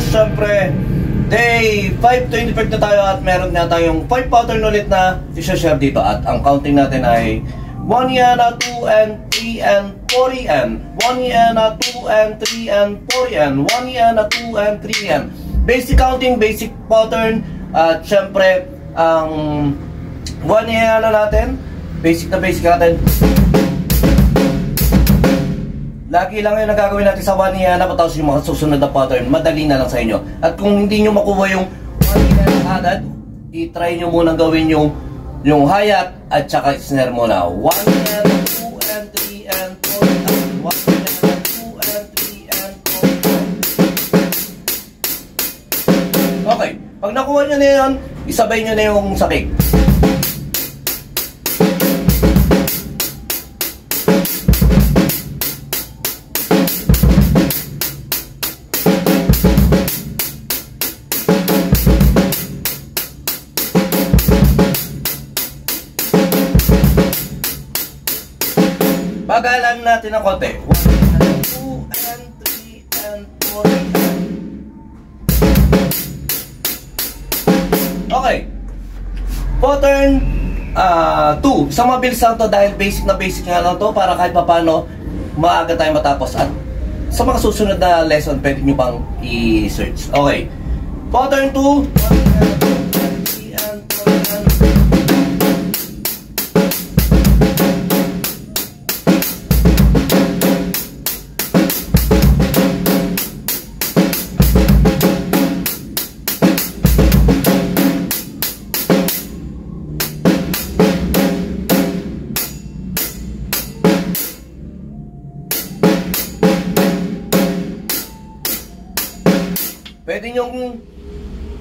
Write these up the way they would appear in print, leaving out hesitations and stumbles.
syempre, day 5:25 na tayo at meron nga tayong 5 pattern ulit na i-share dito. At ang counting natin ay 1 yen, 2 and 3 and 4 yen. 1 yen, 2 and 3 and 4 yen. 1 yen, 2 and 3 yen. Basic counting, basic pattern. At syempre, ang 1 yen natin, basic natin. Lagi lang yung nagagawin natin sa 1 yen, tapos yung mga susunod na pattern, madali na lang sa inyo. At kung hindi nyo makuha yung 1 yen agad, i-try nyo munang gawin yung hi-hat at saka snare muna. 1 yen, 2 and 3 and 4 and 1 yen, 2 and 3 and 4. Okay, pag nakuha nyo na yun, isabay nyo na yung sa kick. Pagalan natin ng konti. 1 and 2 and 3 and 4. Okay. Pattern 2. Isang mabilis lang to dahil basic na basic nga lang to para kahit paano maaga tayo matapos. At sa mga susunod na lesson, pwede nyo pang i-search. Okay. Pattern 2. 1 and 2 and 3 and 4 and 5.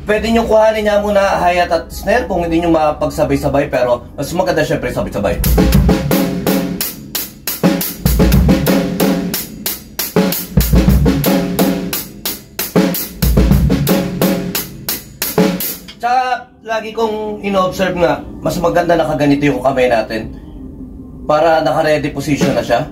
Pwede nyo kuhanin niya muna hi-hat at snare kung hindi nyo mapagsabay-sabay, pero mas maganda syempre sabay-sabay. Tsaka lagi kong ino-observe nga, mas maganda nakaganito yung kamay natin para naka-ready position na siya.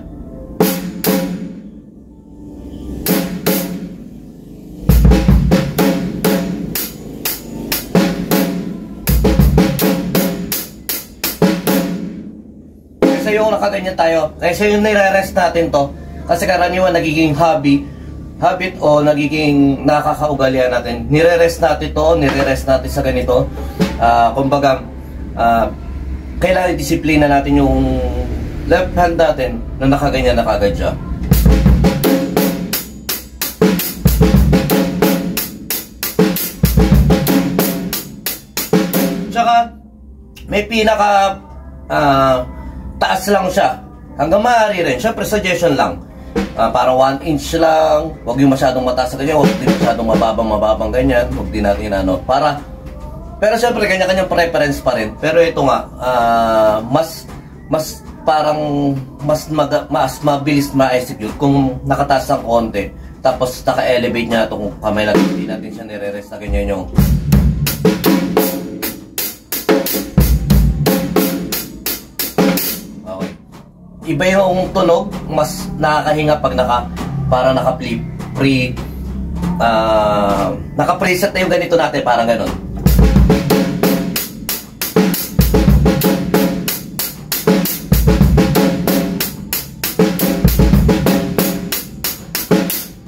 Kasi yung nakaganyan tayo, kasi yung nire-rest natin to, kasi karaniwan nagiging habit o nagiging nakakaugalian natin. Nire-rest natin to, nire-rest natin sa ganito. Kumbaga, kailangan disiplina natin yung left hand natin na nakaganyan na kagad siya. Tsaka, may pinaka taas lang siya. Hanggang maaari rin. Siyempre, suggestion lang. Para 1 inch lang. Huwag yung masyadong mataas sa ganyan. Huwag din masyadong mababang ganyan. Huwag din natin para. Pero siyempre, kanya-kanyang preference pa rin. Pero ito nga, mas parang mas mabilis ma-execute kung nakataas ng konti. Tapos naka-elevate niya itong kamay natin. Hindi natin siya nire-rest na ganyan yung iba yung tunog, mas nakakahinga pag naka-preset na yung ganito natin, parang ganon.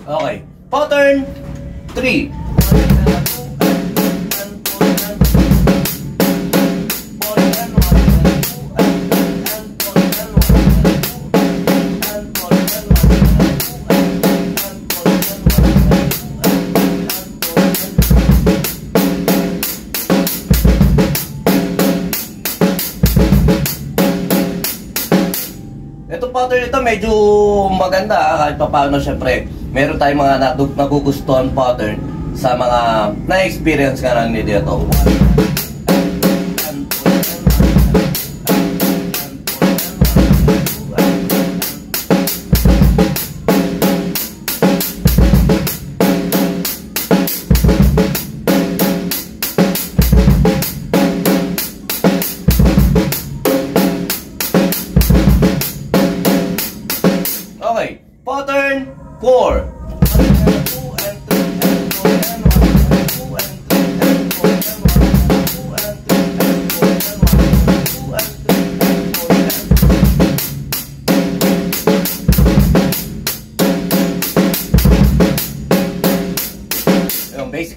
Okay, pattern 3. Itong pattern ito medyo maganda kahit paano. Syempre meron tayong mga nagugustuhan pattern sa mga na-experience ka lang nito. Okay, pattern 4. 1 and 2 and 3 and 4 and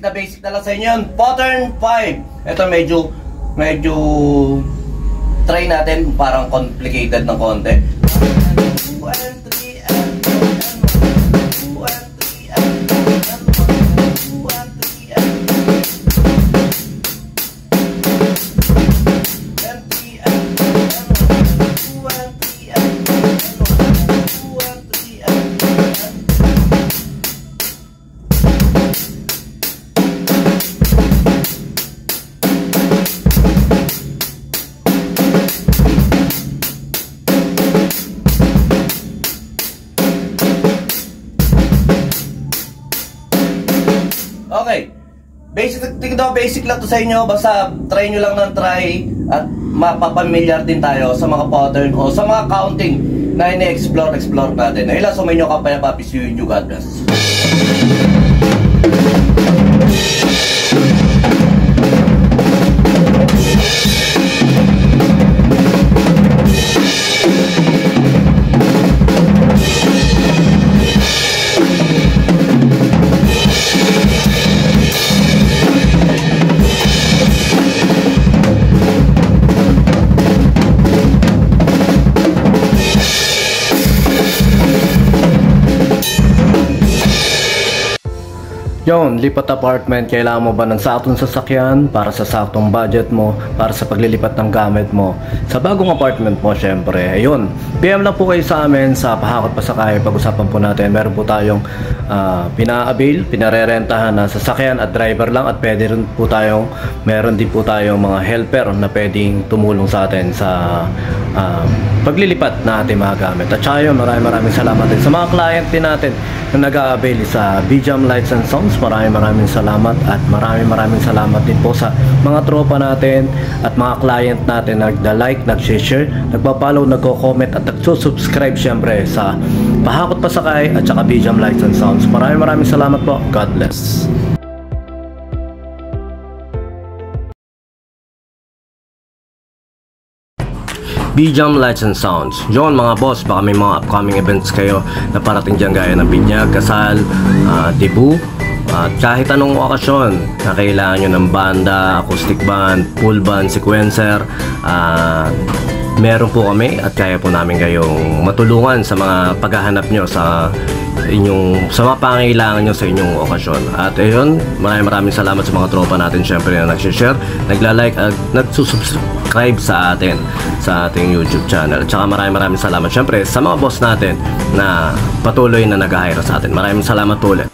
basic na lang sa inyo yun. Pattern 5. Ito medyo try natin, parang complicated ng konti. 2 and 3 and 2 and 3 and 2 and 3 and 3 and 2 and 3 and 2 and 3 and okay. Basic lang to sa inyo. Basta try nyo lang ng try at mapapamilyar din tayo sa mga pattern o sa mga counting na ini-explore natin. Ayun lang, sumayin nyo Kapaya Papi. See you, God bless. Yon, lipat apartment, kailangan mo ba ng saktong sasakyan para sa saktong budget mo, para sa paglilipat ng gamit mo sa bagong apartment mo? Syempre, ayun, PM lang po kayo sa amin sa Pahakot Pasakay. Pag-usapan po natin, meron po tayong pina-avail, pinarerentahan na sasakyan at driver lang, at pwede rin po tayong, meron din po tayong mga helper na pwedeng tumulong sa atin sa paglilipat na ating mga gamit. At saka yun, maraming salamat din sa mga client din natin na nag-a-avail sa BJAM Lights and Sounds. Maraming salamat, at maraming salamat din po sa mga tropa natin at mga client natin na nagda-like, nag-share, nagpa-follow, nagko-comment at nagsusubscribe syempre sa Pahakot Pasakay at saka BJAM Lights and Sounds. Maraming salamat po. God bless. BJAM Lights and Sounds. Yon mga boss, baka may mga upcoming events kayo na parating dyan gaya ng binyag, kasal, debut, at kahit anong okasyon na kailangan nyo ng banda, acoustic band, full band, sequencer, meron po kami at kaya po namin kayong matulungan sa mga paghahanap nyo sa mga pangailangan nyo sa inyong okasyon. At ayun, maraming salamat sa mga tropa natin syempre na nag-share, nagla-like at nagsusubscribe sa atin sa ating YouTube channel. At saka maraming salamat syempre sa mga boss natin na patuloy na nag-hire sa atin. Maraming salamat po ulit.